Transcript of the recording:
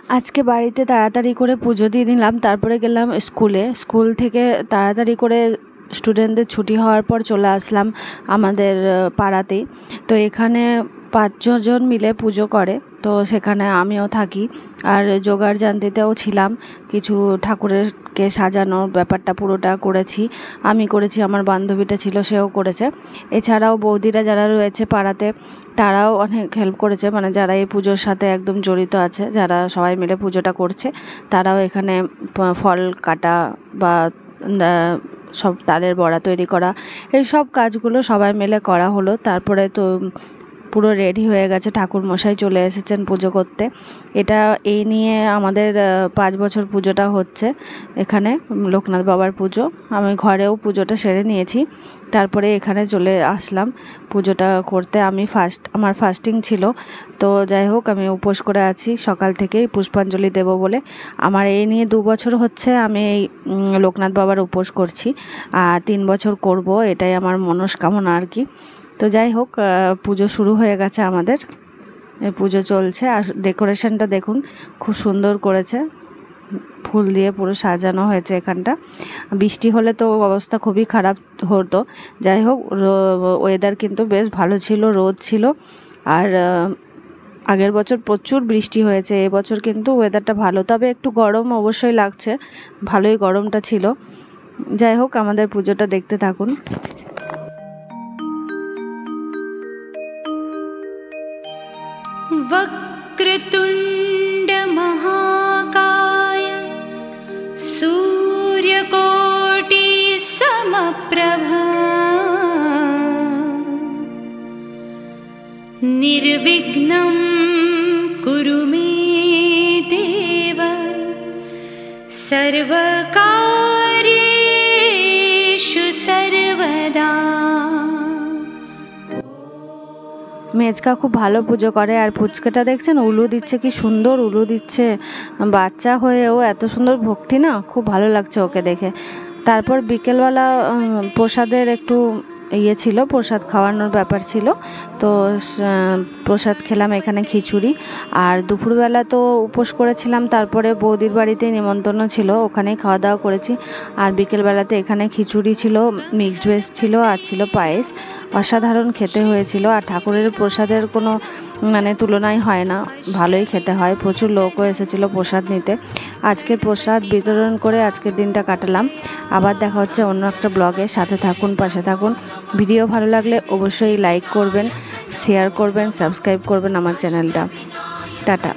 আজকে বাড়িতে তাড়াতাড়ি করে পুজো দিয়ে দিলাম, তারপরে গেলাম স্কুল থেকে তাড়াতাড়ি করে স্টুডেন্টদের ছুটি হওয়ার পর চলে আসলাম আমাদের পাড়াতেই। তো এখানে 5-6 জন মিলে পুজো করে, তো সেখানে আমিও থাকি আর জোগাড় জান্তিতেও ছিলাম। কিছু ঠাকুরেরকে সাজানোর ব্যাপারটা পুরোটা করেছি, আমি করেছি, আমার বান্ধবীটা ছিল সেও করেছে। এছাড়াও বৌদিরা যারা রয়েছে পাড়াতে তারাও অনেক হেল্প করেছে, মানে যারা এই পুজোর সাথে একদম জড়িত আছে, যারা সবাই মিলে পুজোটা করছে তারাও এখানে ফল কাটা বা সব তালের বড়া তৈরি করা, এই সব কাজগুলো সবাই মিলে করা হলো। তারপরে তো পুরো রেডি হয়ে গেছে, ঠাকুরমশাই চলে এসেছেন পুজো করতে। এটা এই নিয়ে আমাদের 5 বছর পুজোটা হচ্ছে এখানে, লোকনাথ বাবার পুজো। আমি ঘরেও পুজোটা সেরে নিয়েছি, তারপরে এখানে চলে আসলাম পুজোটা করতে। আমার ফাস্টিং ছিল, তো যাই হোক আমি উপোস করে আছি সকাল থেকেই পুষ্পাঞ্জলি দেব বলে। আমার এই নিয়ে 2 বছর হচ্ছে আমি এই লোকনাথ বাবার উপোস করছি, 3 বছর করব, এটাই আমার মনস্কামনা আর কি। তো যাই হোক, পুজো শুরু হয়ে গেছে আমাদের, পুজো চলছে। আর ডেকোরেশনটা দেখুন, খুব সুন্দর করেছে, ফুল দিয়ে পুরো সাজানো হয়েছে এখানটা। বৃষ্টি হলে তো অবস্থা খুবই খারাপ হতো। যাই হোক, ওয়েদার কিন্তু বেশ ভালো ছিল, রোদ ছিল। আর আগের বছর প্রচুর বৃষ্টি হয়েছে, এবছর কিন্তু ওয়েদারটা ভালো, তবে একটু গরম অবশ্যই লাগছে, ভালোই গরমটা ছিল। যাই হোক, আমাদের পুজোটা দেখতে থাকুন। वक्रतुण्ड महाकाय सूर्यकोटि समप्रभा निर्विघ्नं कुरु मे देव सर्वकार्येषु सर्वदा। মেজকা খুব ভালো পুজো করে। আর পুচকাটা দেখছেন উলু দিচ্ছে, কি সুন্দর উলু দিচ্ছে, বাচ্চা হয়েও এত সুন্দর ভক্তি না, খুব ভালো লাগছে ওকে দেখে। তারপর বিকেলবেলা প্রসাদের একটু ছিল, প্রসাদ খাওয়ানোর ব্যাপার ছিল, তো প্রসাদ খেলাম এখানে খিচুড়ি। আর দুপুরবেলা তো উপোস করেছিলাম, তারপরে বৌদির বাড়িতে নিমন্ত্রণ ছিল, ওখানেই খাওয়া দাওয়া করেছি। আর বিকেলবেলাতে এখানে খিচুড়ি ছিল, মিক্সড ভেজ ছিল, আর ছিল পায়েস। অসাধারণ খেতে হয়েছিল। আর ঠাকুরের প্রসাদের কোনো মানে তুলনাই হয় না, ভালোই খেতে হয়। প্রচুর লোকও এসেছিলো প্রসাদ নিতে। আজকের প্রসাদ বিতরণ করে আজকের দিনটা কাটালাম। আবার দেখা হচ্ছে অন্য একটা ব্লগে, সাথে থাকুন, পাশে থাকুন। ভিডিও ভালো লাগলে অবশ্যই লাইক করবেন, শেয়ার করবেন, সাবস্ক্রাইব করবেন আমার চ্যানেলটা। টাটা।